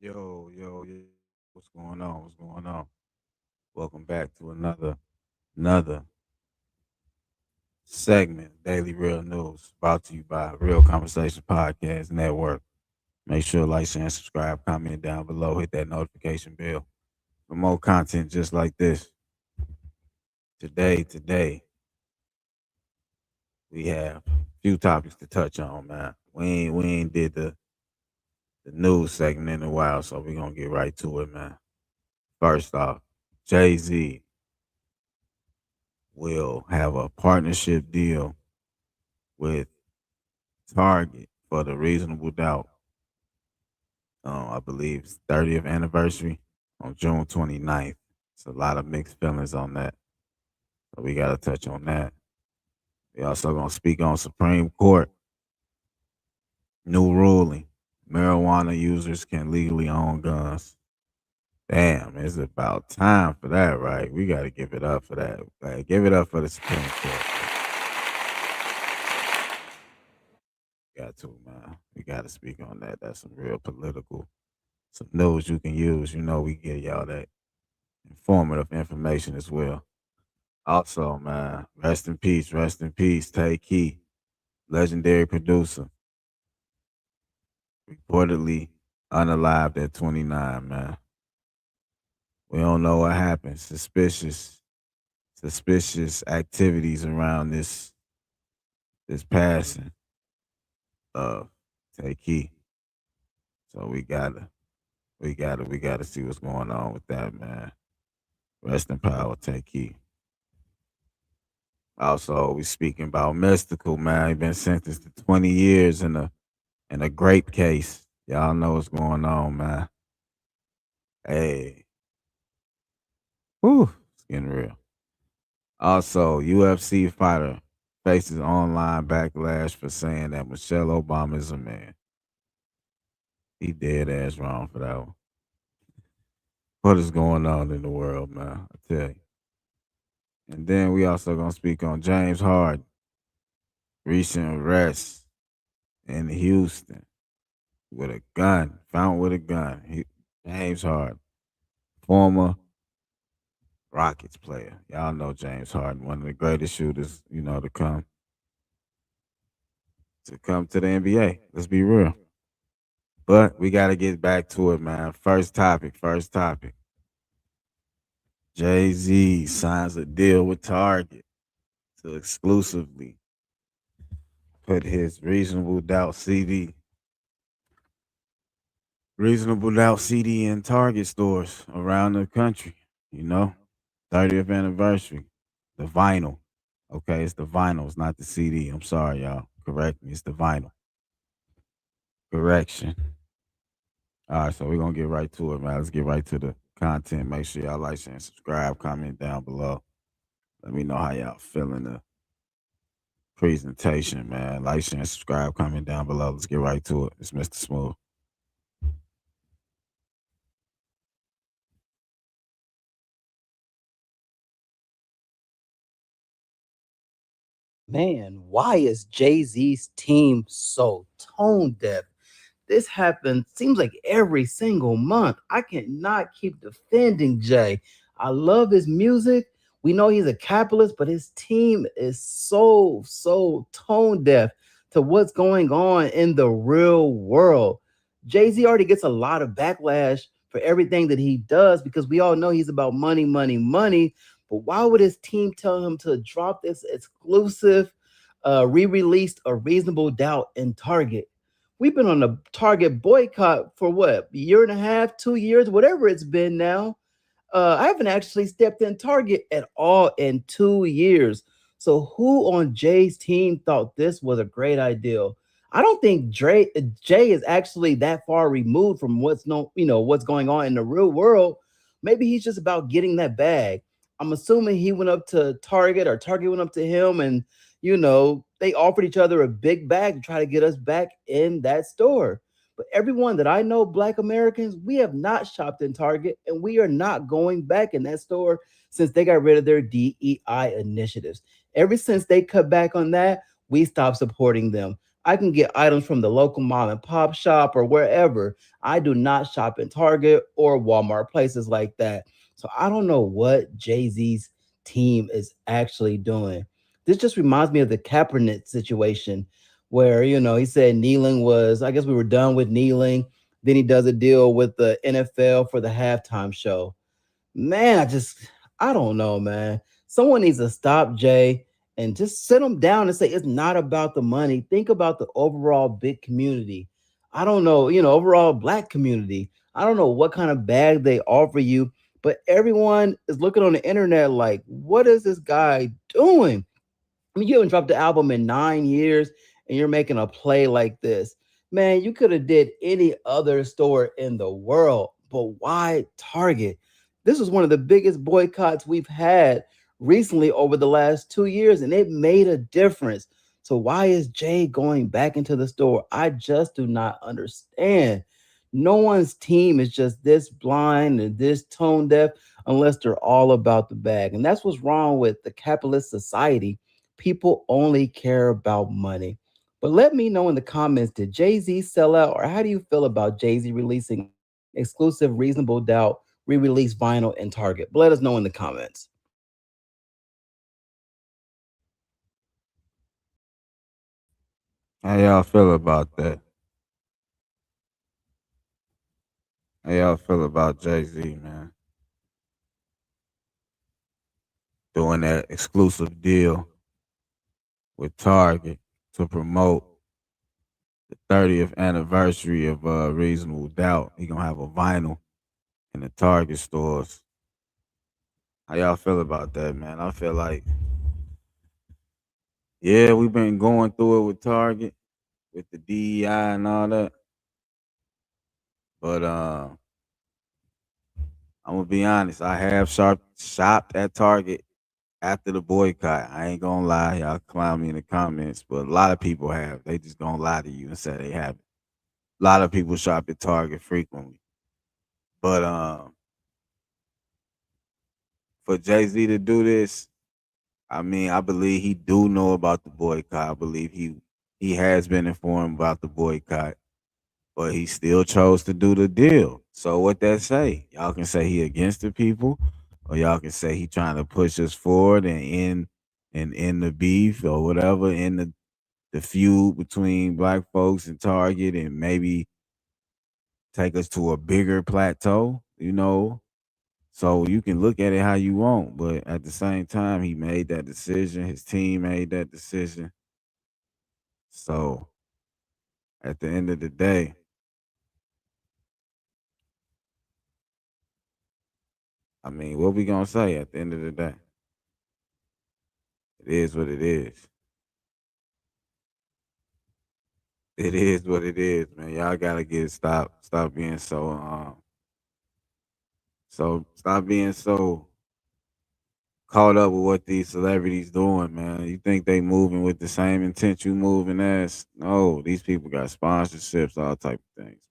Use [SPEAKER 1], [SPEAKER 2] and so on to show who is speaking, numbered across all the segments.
[SPEAKER 1] Yo, what's going on? What's going on? Welcome back to another segment, Daily Real News, brought to you by Real Conversation Podcast Network. Make sure to like, share, and subscribe, comment down below, hit that notification bell for more content just like this. Today, we have a few topics to touch on, man. We ain't did the news segment in a while, so we're gonna get right to it, man. First off, Jay-Z will have a partnership deal with Target for the Reasonable Doubt. I believe it's 30th anniversary on June 29th. It's a lot of mixed feelings on that. So we got to touch on that. We also going to speak on Supreme Court new ruling. Marijuana users can legally own guns. Damn, it's about time for that, right? We got to give it up for that. Like, give it up for the Supreme Court. Got to, man. We got to speak on that. That's some real political, some news you can use. You know, we get y'all that informative information as well. Also, man, rest in peace, Tay Key, legendary producer, reportedly unalived at 29, man. We don't know what happened. Suspicious activities around this passing of Tay Key. So we gotta see what's going on with that, man. Rest in power, Tay Key. Also, we speaking about Mystical, man. He been sentenced to 20 years in a grape case. Y'all know what's going on, man. Hey, whew, it's getting real. Also, UFC fighter faces online backlash for saying that Michelle Obama is a man. He dead ass wrong for that one. What is going on in the world, man? I tell you. And then we also gonna speak on James Harden, recent arrest in Houston with a gun, found with a gun. James Harden, former Rockets player. Y'all know James Harden, one of the greatest shooters, to come to the NBA. Let's be real. But we got to get back to it, man. First topic. Jay-Z signs a deal with Target to exclusively put his Reasonable Doubt CD in Target stores around the country. You know, 30th anniversary, the vinyl. Okay, it's the vinyl, it's not the CD. I'm sorry, y'all. Correct me, it's the vinyl. Correction. All right, so we're gonna get right to it, man. Let's get right to the content. Make sure y'all like, share, and subscribe. Comment down below. Let me know how y'all feeling the presentation, man. Like, share, and subscribe. Comment down below. Let's get right to it. It's Mr. Smooth.
[SPEAKER 2] Man, why is Jay-Z's team so tone deaf? This happens, seems like every single month. I cannot keep defending Jay. I love his music. We know he's a capitalist, but his team is so tone deaf to what's going on in the real world. Jay-Z already gets a lot of backlash for everything that he does because we all know he's about money, money, money. But why would his team tell him to drop this exclusive, re-released A Reasonable Doubt in Target? We've been on a Target boycott for what, a year and a half, 2 years, whatever it's been now. I haven't actually stepped in Target at all in 2 years. So who on Jay's team thought this was a great idea? I don't think Jay is actually that far removed from what's going on in the real world. Maybe he's just about getting that bag. I'm assuming he went up to Target or Target went up to him and they offered each other a big bag to try to get us back in that store. But everyone that I know, Black Americans, we have not shopped in Target and we are not going back in that store since they got rid of their DEI initiatives. Ever since they cut back on that, we stopped supporting them. I can get items from the local mom and pop shop or wherever. I do not shop in Target or Walmart, places like that. So I don't know what Jay Z's team is actually doing. This just reminds me of the Kaepernick situation where, he said kneeling was, I guess we were done with kneeling. Then he does a deal with the NFL for the halftime show. Man, I don't know, man. Someone needs to stop Jay and just sit him down and say it's not about the money. Think about the overall big community. I don't know, overall black community. I don't know what kind of bag they offer you, but everyone is looking on the internet like, what is this guy doing? I mean, you haven't dropped the album in 9 years, and you're making a play like this. Man, you could have did any other store in the world, but why Target? This was one of the biggest boycotts we've had recently over the last 2 years, and it made a difference. So why is Jay going back into the store? I just do not understand. No one's team is just this blind and this tone deaf unless they're all about the bag. And that's what's wrong with the capitalist society. People only care about money. But let me know in the comments, did Jay-Z sell out, or how do you feel about Jay-Z releasing exclusive Reasonable Doubt re-release vinyl in Target? But let us know in the comments.
[SPEAKER 1] How y'all feel about that? How y'all feel about Jay Z, man? Doing that exclusive deal with Target to promote the 30th anniversary of Reasonable Doubt. He gonna have a vinyl in the Target stores. How y'all feel about that, man? I feel like, yeah, we've been going through it with Target, with the DEI and all that. But I'm gonna be honest, I have shopped at Target after the boycott. I ain't gonna lie, y'all clown me in the comments, but a lot of people have. They just gonna lie to you and say they haven't. A lot of people shop at Target frequently. But for Jay Z to do this, I mean, I believe he do know about the boycott. I believe he has been informed about the boycott, but he still chose to do the deal. So what that say? Y'all can say he against the people, or y'all can say he trying to push us forward and end the beef or whatever, in the feud between black folks and Target, and maybe take us to a bigger plateau, So you can look at it how you want, but at the same time, he made that decision. His team made that decision. So at the end of the day, I mean, what we gonna say at the end of the day? It is what it is. It is what it is, man. Y'all gotta stop being stop being so caught up with what these celebrities doing, man. You think they moving with the same intent you moving as? No, these people got sponsorships, all type of things.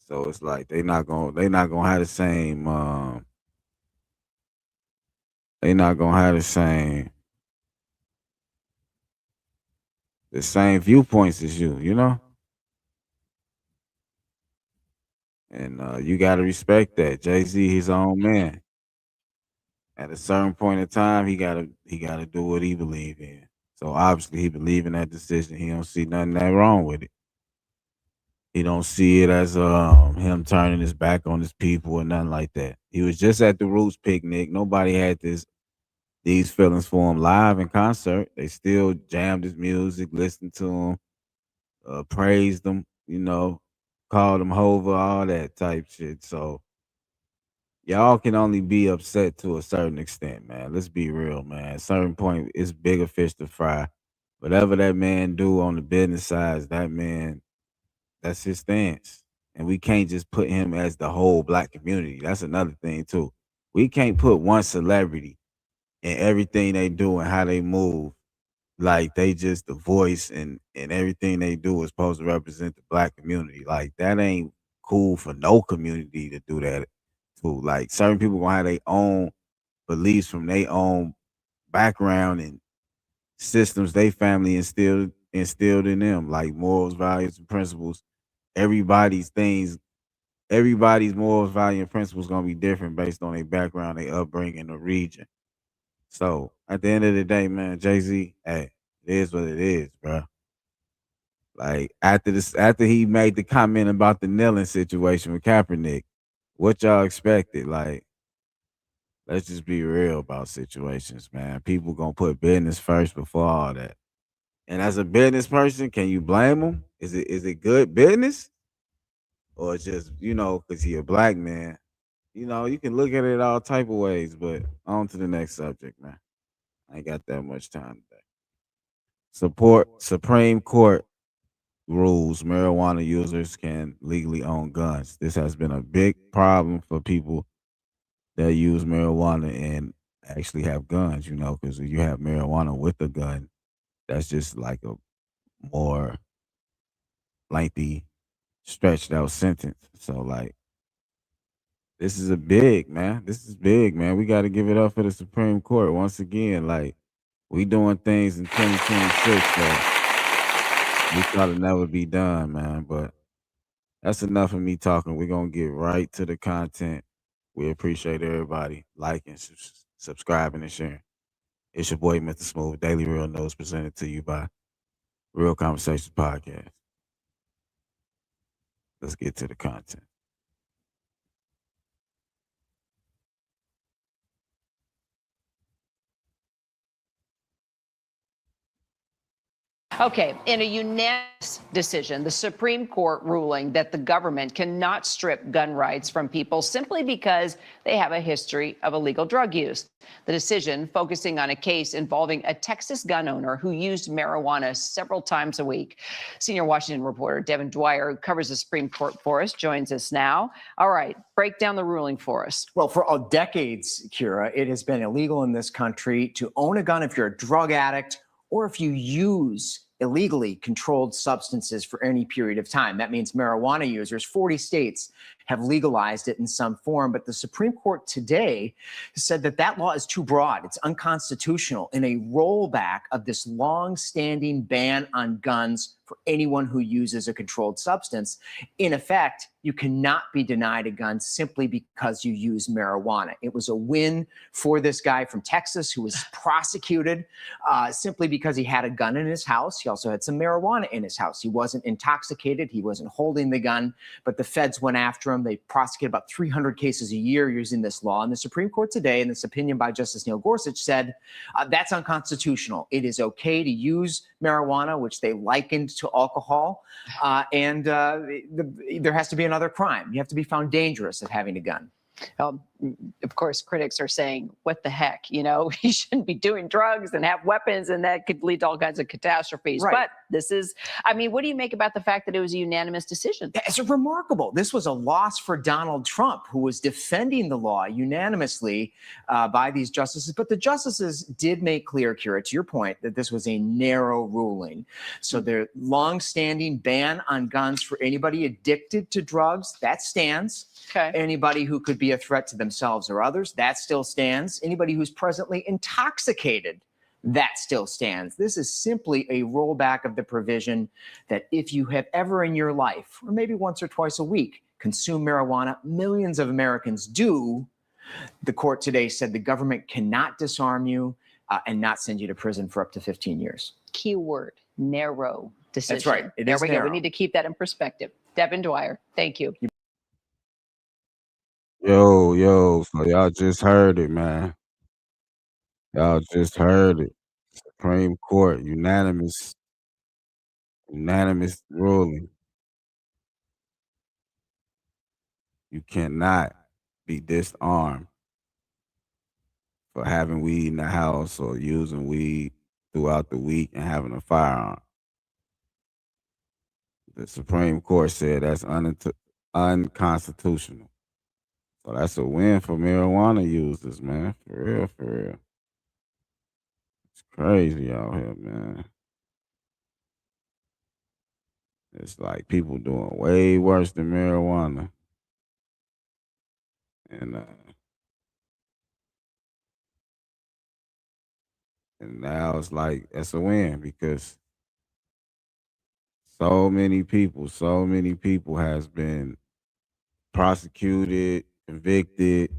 [SPEAKER 1] So it's like they not gonna have the same they not gonna have the same viewpoints as you. And you gotta respect that. Jay-Z his own man. At a certain point in time, he gotta do what he believe in. So obviously he believe in that decision. He don't see nothing that wrong with it. He don't see it as him turning his back on his people or nothing like that. He was just at the Roots picnic. Nobody had these feelings for him live in concert. They still jammed his music, listened to him, praised him, called him Hova, all that type shit. So y'all can only be upset to a certain extent, man. Let's be real, man. At a certain point, it's bigger fish to fry. Whatever that man do on the business side, that man, that's his stance. And we can't just put him as the whole black community. That's another thing too. We can't put one celebrity in everything they do and how they move, like they just the voice, and everything they do is supposed to represent the black community. Like that ain't cool for no community to do that to. Like certain people gonna have their own beliefs from their own background and systems they family instilled in them, like morals, values, and principles. Everybody's things, everybody's morals, value, and principles gonna be different based on their background, their upbringing, the region. So at the end of the day, man, Jay Z, hey, it is what it is, bro. Like after he made the comment about the kneeling situation with Kaepernick, what y'all expected? Like, let's just be real about situations, man. People gonna put business first before all that. And as a business person, can you blame him? Is it good business, or it's just because he a black man? You can look at it all type of ways. But on to the next subject, man. I ain't got that much time today. Support Supreme Court rules marijuana users can legally own guns. This has been a big problem for people that use marijuana and actually have guns, because if you have marijuana with a gun, that's just like a more lengthy, stretched out sentence. So, like, this is a big, man. This is big, man. We got to give it up for the Supreme Court once again. Like, we doing things in 2026 that we thought it never be done, man. But that's enough of me talking. We're going to get right to the content. We appreciate everybody liking, subscribing, and sharing. It's your boy, Mr. Smooth, Daily Real News, presented to you by Real Conversations Podcast. Let's get to the content.
[SPEAKER 3] Okay, in a unanimous decision, the Supreme Court ruling that the government cannot strip gun rights from people simply because they have a history of illegal drug use. The decision focusing on a case involving a Texas gun owner who used marijuana several times a week. Senior Washington reporter Devin Dwyer, who covers the Supreme Court for us, joins us now. All right, break down the ruling for us.
[SPEAKER 4] Well, for decades, Kira, it has been illegal in this country to own a gun if you're a drug addict or if you use illegally controlled substances for any period of time. That means marijuana users. 40 states have legalized it in some form, but the Supreme Court today said that that law is too broad. It's unconstitutional in a rollback of this long-standing ban on guns for anyone who uses a controlled substance. In effect, you cannot be denied a gun simply because you use marijuana. It was a win for this guy from Texas who was prosecuted simply because he had a gun in his house. He also had some marijuana in his house. He wasn't intoxicated. He wasn't holding the gun, but the feds went after him. They prosecuted about 300 cases a year using this law. And the Supreme Court today, in this opinion by Justice Neil Gorsuch, said that's unconstitutional. It is okay to use marijuana, which they likened to alcohol, and there has to be another crime. You have to be found dangerous of having a gun.
[SPEAKER 3] Of course, critics are saying, what the heck? He shouldn't be doing drugs and have weapons, and that could lead to all kinds of catastrophes.
[SPEAKER 4] Right.
[SPEAKER 3] But this is, what do you make about the fact that it was a unanimous decision?
[SPEAKER 4] It's remarkable. This was a loss for Donald Trump, who was defending the law unanimously by these justices. But the justices did make clear, Kira, to your point, that this was a narrow ruling. So their longstanding ban on guns for anybody addicted to drugs, that stands.
[SPEAKER 3] Okay.
[SPEAKER 4] Anybody who could be a threat to themselves or others, that still stands. Anybody who's presently intoxicated, that still stands. This is simply a rollback of the provision that if you have ever in your life, or maybe once or twice a week, consumed marijuana, millions of Americans do, the court today said the government cannot disarm you and not send you to prison for up to 15 years.
[SPEAKER 3] Key word, narrow decision.
[SPEAKER 4] That's right.
[SPEAKER 3] There we go. We need to keep that in perspective. Devin Dwyer, thank you.
[SPEAKER 1] Yo, so y'all just heard it, man. Y'all just heard it. Supreme Court, unanimous ruling. You cannot be disarmed for having weed in the house or using weed throughout the week and having a firearm. The Supreme Court said that's unconstitutional. So that's a win for marijuana users, man. For real, for real. It's crazy out here, man. It's like people doing way worse than marijuana. And And now it's like that's a win because so many people has been prosecuted, convicted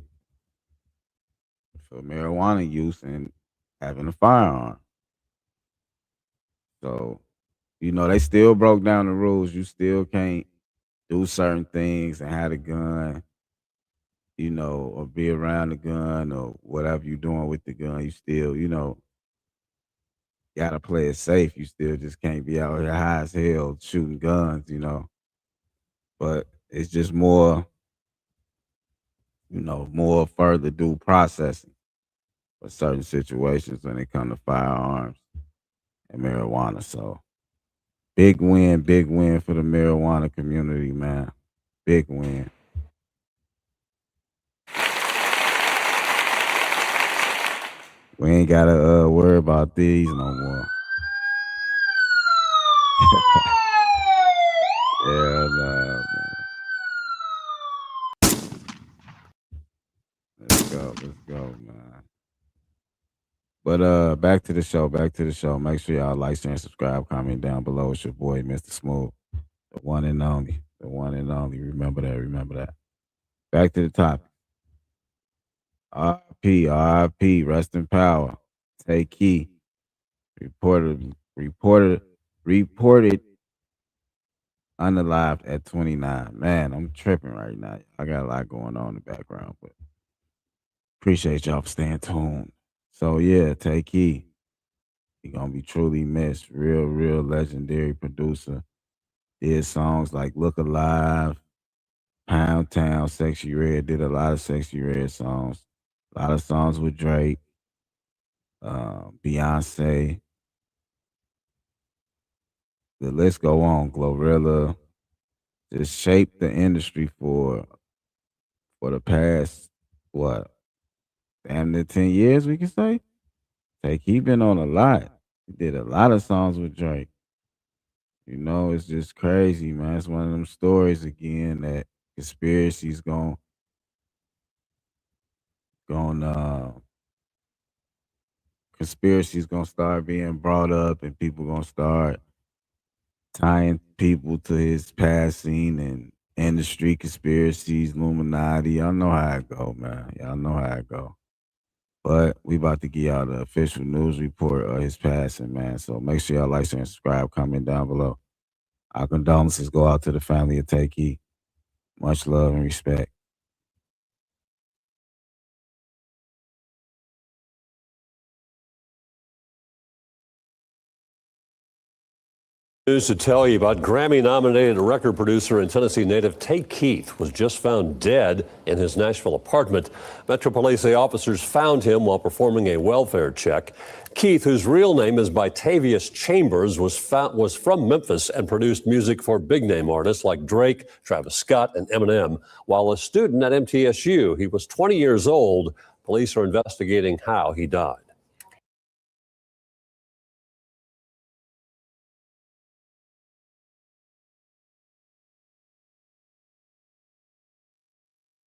[SPEAKER 1] for marijuana use and having a firearm. So, they still broke down the rules. You still can't do certain things and have a gun, or be around the gun or whatever you're doing with the gun. You still, gotta play it safe. You still just can't be out here high as hell shooting guns. But it's just more further due processing for certain situations when it comes to firearms and marijuana. So big win for the marijuana community, man. Big win. We ain't gotta worry about these no more. Yeah, nah, man. Let's go, man. But back to the show. Make sure y'all like, share, and subscribe, comment down below. It's your boy, Mr. Smooth. The one and only. Remember that. Back to the topic. RP, rest in power. Take key. Reported unalived at 29. Man, I'm tripping right now. I got a lot going on in the background, but appreciate y'all for staying tuned. So yeah, Take Key. He gonna be truly missed. Real legendary producer. Did songs like Look Alive, Pound Town, Sexy Red. Did a lot of Sexy Red songs. A lot of songs with Drake, Beyonce. The list go on. Glorilla. Just shaped the industry for the past, what, damn near 10 years, we can say. Take, he been on a lot. He did a lot of songs with Drake. It's just crazy, man. It's one of them stories again that conspiracies going conspiracies gonna start being brought up and people gonna start tying people to his passing and industry conspiracies, Illuminati. Y'all know how it go, man. Y'all know how it go. But we about to give y'all the official news report of his passing, man. So make sure y'all like, share, and subscribe, comment down below. Our condolences go out to the family of Take Key. Much love and respect.
[SPEAKER 5] News to tell you about Grammy-nominated record producer and Tennessee native Take Keith was just found dead in his Nashville apartment. Metro Police say officers found him while performing a welfare check. Keith, whose real name is Bytavius Chambers, was from Memphis and produced music for big-name artists like Drake, Travis Scott, and Eminem. While a student at MTSU, he was 20 years old. Police are investigating how he died.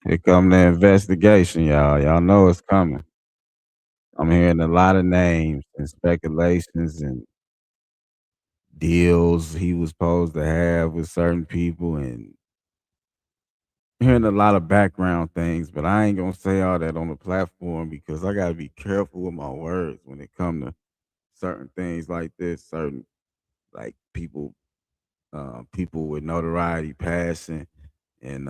[SPEAKER 1] Here come the investigation, y'all. Y'all know it's coming. I'm hearing a lot of names and speculations and deals he was supposed to have with certain people and hearing a lot of background things, but I ain't gonna say all that on the platform because I gotta be careful with my words when it come to certain things like this, certain like people with notoriety passing and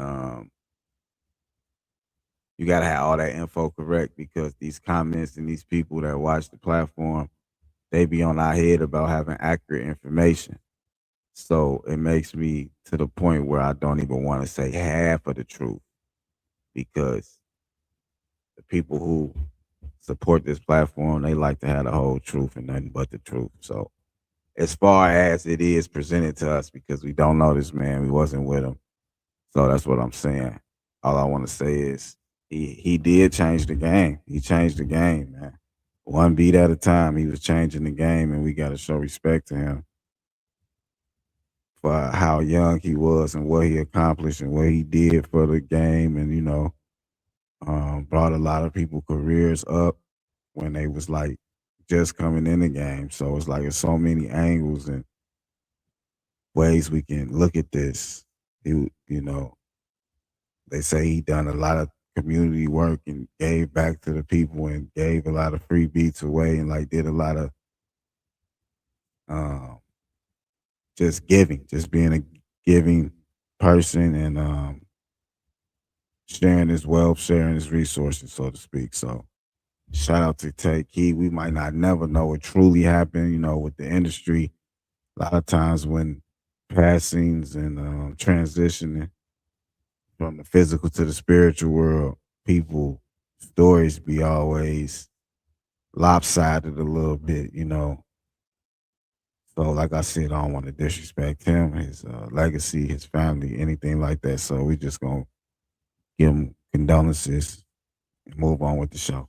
[SPEAKER 1] you gotta have all that info correct because these comments and these people that watch the platform, they be on our head about having accurate information. So it makes me to the point where I don't even want to say half of the truth because the people who support this platform, they like to have the whole truth and nothing but the truth. So as far as it is presented to us, because we don't know this man, we wasn't with him. So that's what I'm saying. All I want to say is he did change the game. He changed the game, man. One beat at a time, he was changing the game, and we got to show respect to him for how young he was and what he accomplished and what he did for the game, and brought a lot of people careers up when they was like just coming in the game. So it's like there's so many angles and ways we can look at this. You know, they say he done a lot of community work and gave back to the people and gave a lot of free beats away and like did a lot of just giving, just being a giving person and sharing his wealth, sharing his resources, so to speak. So shout out to Tay Key. We might not never know what truly happened, with the industry. A lot of times when passings and transitioning from the physical to the spiritual world, people stories be always lopsided a little bit. So like I said, I don't want to disrespect him, his legacy, his family, anything like that. So we just gonna give him condolences and move on with the show.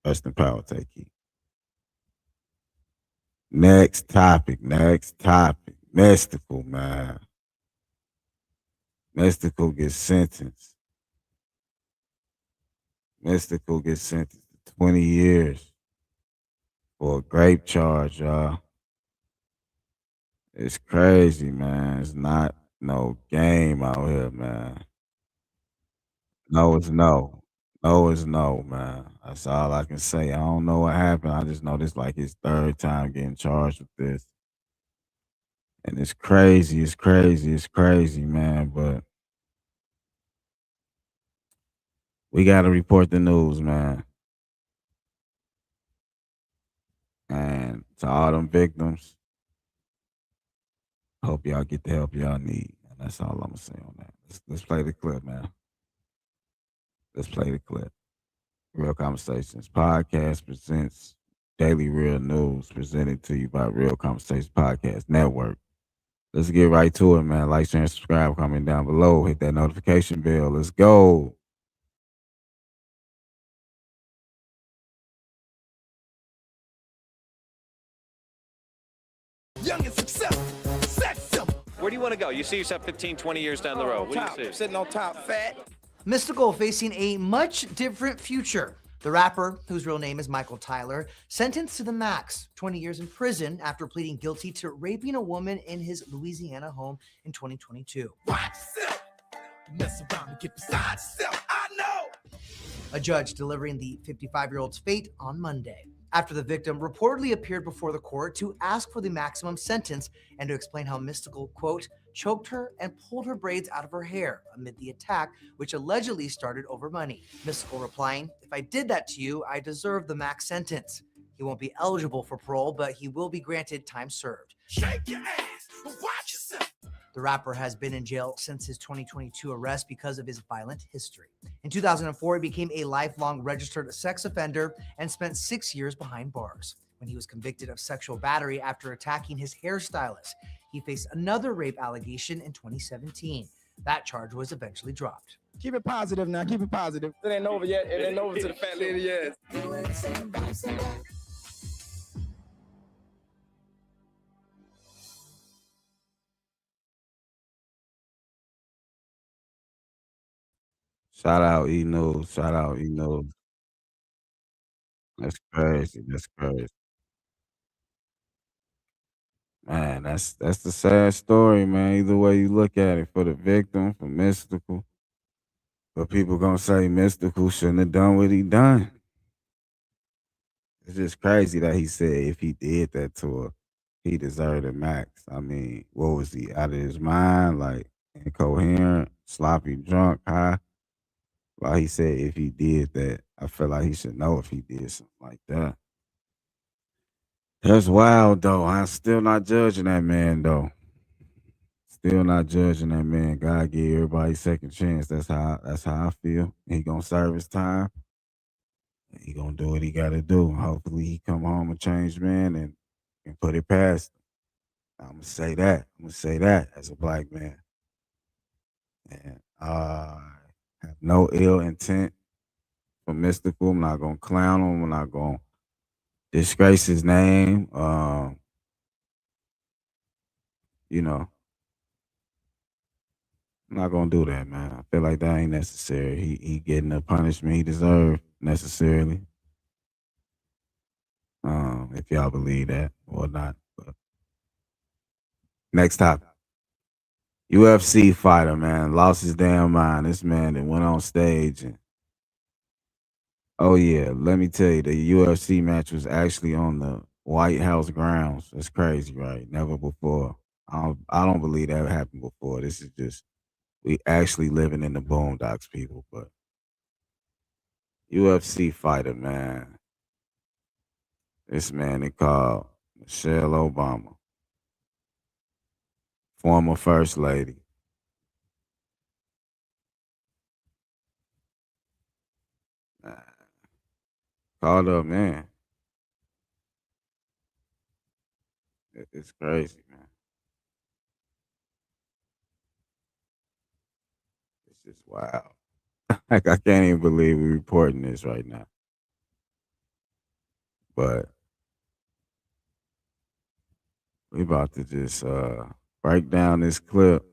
[SPEAKER 1] Rest in power, Tay Key. Next topic. Mystical, man. Mystical gets sentenced. Mystical gets sentenced to 20 years for a grape charge, y'all. It's crazy, man. It's not no game out here, man. No, it's no. No, it's no, man. That's all I can say. I don't know what happened. I just know this like his third time getting charged with this. And it's crazy, man. But we gotta report the news, man. And to all them victims, hope y'all get the help y'all need. And that's all I'm gonna say on that. Let's play the clip, man. Let's play the clip. Real Conversations Podcast presents Daily Real News, presented to you by Real Conversations Podcast Network. Let's get right to it, man. Like, share, and subscribe. Comment down below. Hit that notification bell. Let's go.
[SPEAKER 6] Young and successful, sex simple.
[SPEAKER 7] Where do you want to go? You see yourself 15, 20 years down the road. What
[SPEAKER 6] Top,
[SPEAKER 7] do you see?
[SPEAKER 6] sitting on top, fat.
[SPEAKER 8] Mystical facing a much different future. The rapper, whose real name is Michael Tyler, sentenced to the max, 20 years in prison after pleading guilty to raping a woman in his Louisiana home in 2022.
[SPEAKER 6] Watch yourself. Mess around and get beside yourself. I know.
[SPEAKER 8] A judge delivering the 55-year-old's fate on Monday, after the victim reportedly appeared before the court to ask for the maximum sentence and to explain how Mystical, quote, choked her and pulled her braids out of her hair amid the attack, which allegedly started over money. Mystical replying, "If I did that to you, I deserve the max sentence." He won't be eligible for parole, but he will be granted time served.
[SPEAKER 6] Shake your ass, but watch yourself.
[SPEAKER 8] The rapper has been in jail since his 2022 arrest because of his violent history. In 2004, he became a lifelong registered sex offender and spent 6 years behind bars. When he was convicted of sexual battery after attacking his hairstylist, he faced another rape allegation in 2017. That charge was eventually dropped.
[SPEAKER 6] Keep it positive now. Keep it positive. It ain't over yet. It ain't over to the fat lady yet.
[SPEAKER 1] Shout out E News. Shout out E News. That's crazy. That's crazy. Man, that's the sad story, man. Either way you look at it, for the victim, for Mystical. But people gonna say Mystical shouldn't have done what he done. It's just crazy that he said if he did that to her, he deserved a max. I mean, what was he, out of his mind, like incoherent, sloppy, drunk, high? Well, he said if he did that, I feel like he should know if he did something like that. That's wild though. I'm still not judging that man though. Still not judging that man. God gave everybody a second chance. That's how I feel. He gonna serve his time. He gonna do what he gotta do. Hopefully he come home a changed man and put it past him. I'm gonna say that. I'm gonna say that as a black man. And I have no ill intent for Mystical. I'm not gonna clown him. I'm not gonna disgrace his name. You know, I'm not gonna do that, man. I feel like that ain't necessary. He getting the punishment he deserved necessarily. if y'all believe that or not. But next topic. UFC fighter, man, lost his damn mind. This man that went on stage and oh yeah, let me tell you, the UFC match was actually on the White House grounds. That's crazy, right? Never before. I don't believe that happened before. This is just we actually living in the boondocks, people. But UFC fighter, man. This man they called Michelle Obama, former first lady. Man, called up, man. It's crazy, man. It's just wild. Like I can't even believe we're reporting this right now. But we about to just break down this clip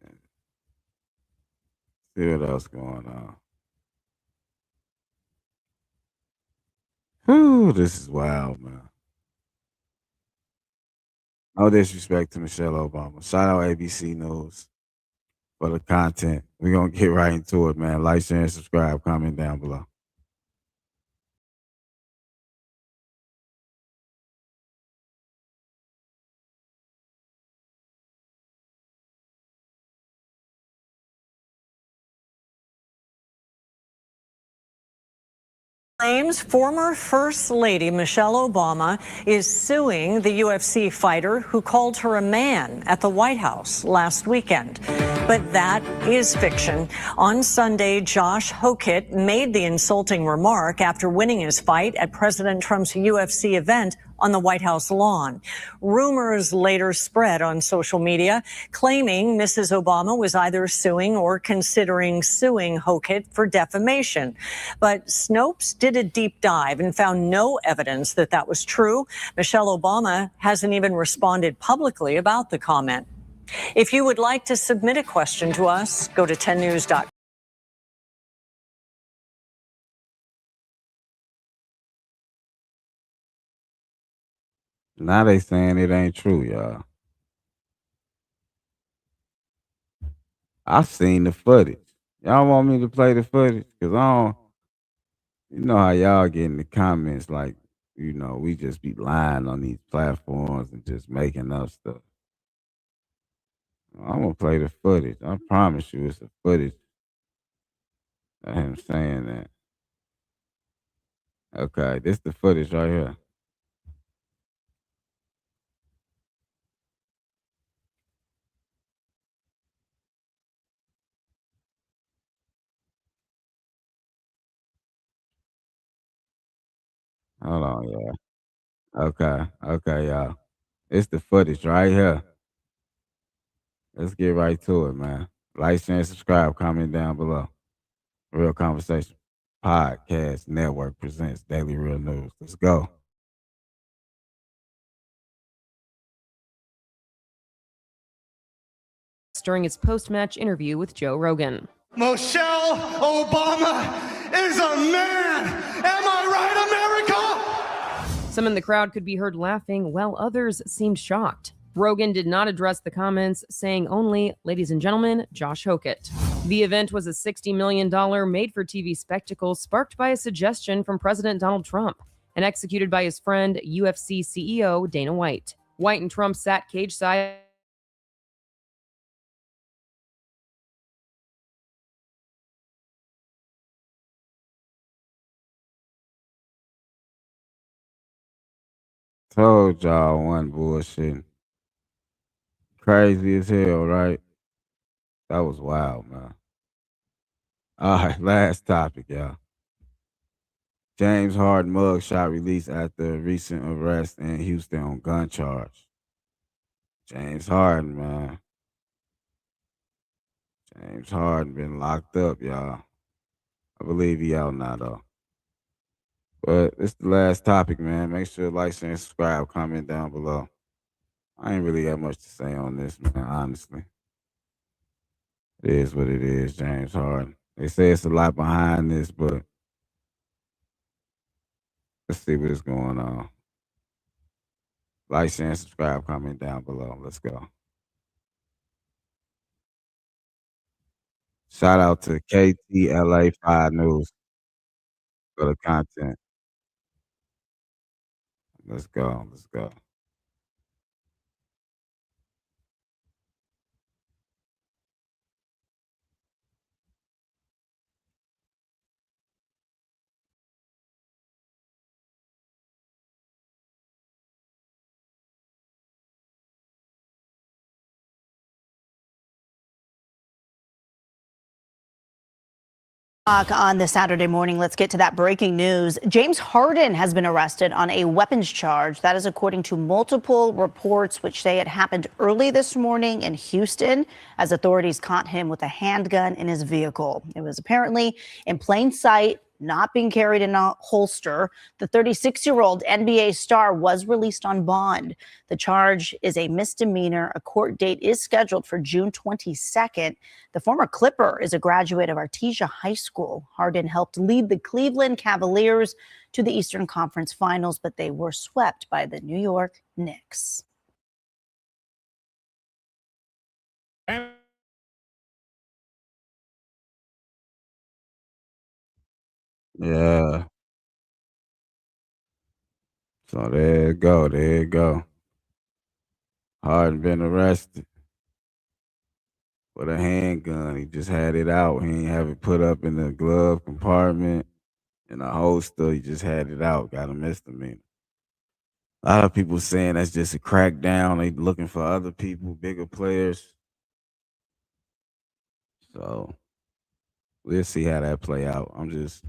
[SPEAKER 1] and see what else going on. Whew, this is wild, man. No disrespect to Michelle Obama. Shout out ABC News for the content. We're going to get right into it, man. Like, share, and subscribe. Comment down below.
[SPEAKER 9] Claims former First Lady Michelle Obama is suing the UFC fighter who called her a man at the White House last weekend. But that is fiction. On Sunday, Josh Hokit made the insulting remark after winning his fight at President Trump's UFC event on the White House lawn. Rumors later spread on social media claiming Mrs. Obama was either suing or considering suing Hokit for defamation. But Snopes did a deep dive and found no evidence that that was true. Michelle Obama hasn't even responded publicly about the comment. If you would like to submit a question to us, go to 10news.com.
[SPEAKER 1] Now they saying it ain't true, y'all. I've seen the footage. Y'all want me to play the footage? Because I don't, you know how y'all get in the comments like, you know, we just be lying on these platforms and just making up stuff. I'm going to play the footage. I promise you it's the footage of him saying that. Okay, this the footage right here. Hold on, y'all. Okay, y'all. It's the footage right here. Let's get right to it, man. Like, share, and subscribe. Comment down below. Real Conversation Podcast Network presents Daily Real News. Let's go.
[SPEAKER 10] During its post-match interview with Joe Rogan.
[SPEAKER 6] Michelle Obama is a man. Am I right, America?
[SPEAKER 10] Some in the crowd could be heard laughing, while others seemed shocked. Rogan did not address the comments, saying only, "Ladies and gentlemen, Josh Hokit." The event was a $60 million made-for-TV spectacle sparked by a suggestion from President Donald Trump and executed by his friend, UFC CEO Dana White. White and Trump sat cage side.
[SPEAKER 1] Told y'all one bullshit. Crazy as hell, right? That was wild, man. All right, last topic, y'all. James Harden mugshot released after recent arrest in Houston on gun charge. James Harden, man. James Harden been locked up, y'all. I believe he out now, though. But it's the last topic, man. Make sure to like, share, and subscribe. Comment down below. I ain't really got much to say on this, man, honestly. It is what it is, James Harden. They say it's a lot behind this, but Let's see what's going on. Like, share, and subscribe, comment down below. Let's go. Shout out to KTLA 5 News for the content. Let's go. Let's go.
[SPEAKER 11] On this Saturday morning, let's get to that breaking news. James Harden has been arrested on a weapons charge. That is according to multiple reports, which say it happened early this morning in Houston as authorities caught him with a handgun in his vehicle. It was apparently in plain sight, not being carried in a holster. The 36-year-old NBA star was released on bond. The charge is a misdemeanor. A court date is scheduled for June 22nd. The former Clipper is a graduate of Artesia High School. Harden helped lead the Cleveland Cavaliers to the Eastern Conference Finals, but they were swept by the New York Knicks.
[SPEAKER 1] Yeah. So there you go. There you go. Harden been arrested with a handgun. He just had it out. He ain't have it put up in the glove compartment in a holster. He just had it out. Got a misdemeanor. A lot of people saying that's just a crackdown. They looking for other people, bigger players. So we'll see how that play out. I'm just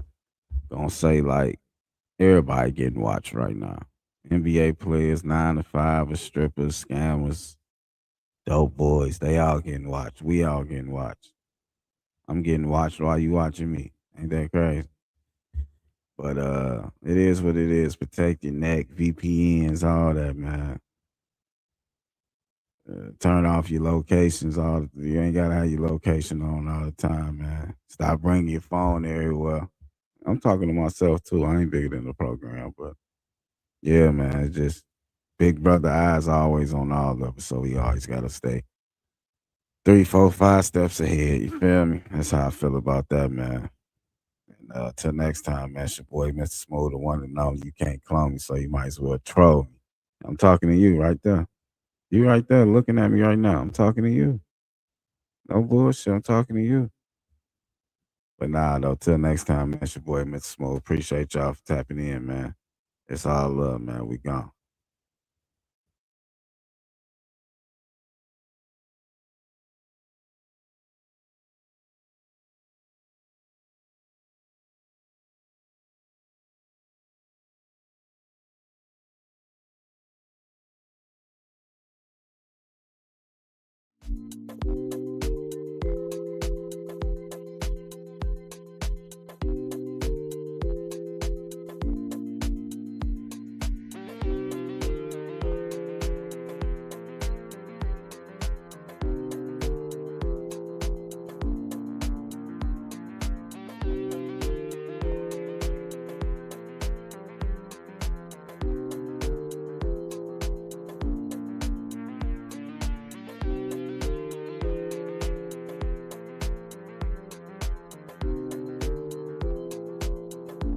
[SPEAKER 1] gonna say, like, everybody getting watched right now. NBA players, 9 to 5, strippers, scammers, dope boys. They all getting watched. We all getting watched. I'm getting watched while you watching me. Ain't that crazy? But it is what it is. Protect your neck, VPNs, all that, man. Turn off your locations. You ain't gotta have your location on all the time, man. Stop bringing your phone everywhere. I'm talking to myself too. I ain't bigger than the program, but yeah, man. It's just big brother eyes always on all of us, so we always gotta stay 3, 4, 5 steps ahead. You feel me? That's how I feel about that, man. And till next time, man. It's your boy, Mr. Smooth, the one to know you can't clone me, so you might as well troll me. I'm talking to you right there. You right there looking at me right now. I'm talking to you. No bullshit. I'm talking to you. But nah, though, till next time, man. It's your boy, Mr. Smooth. Appreciate y'all for tapping in, man. It's all love, man. We gone.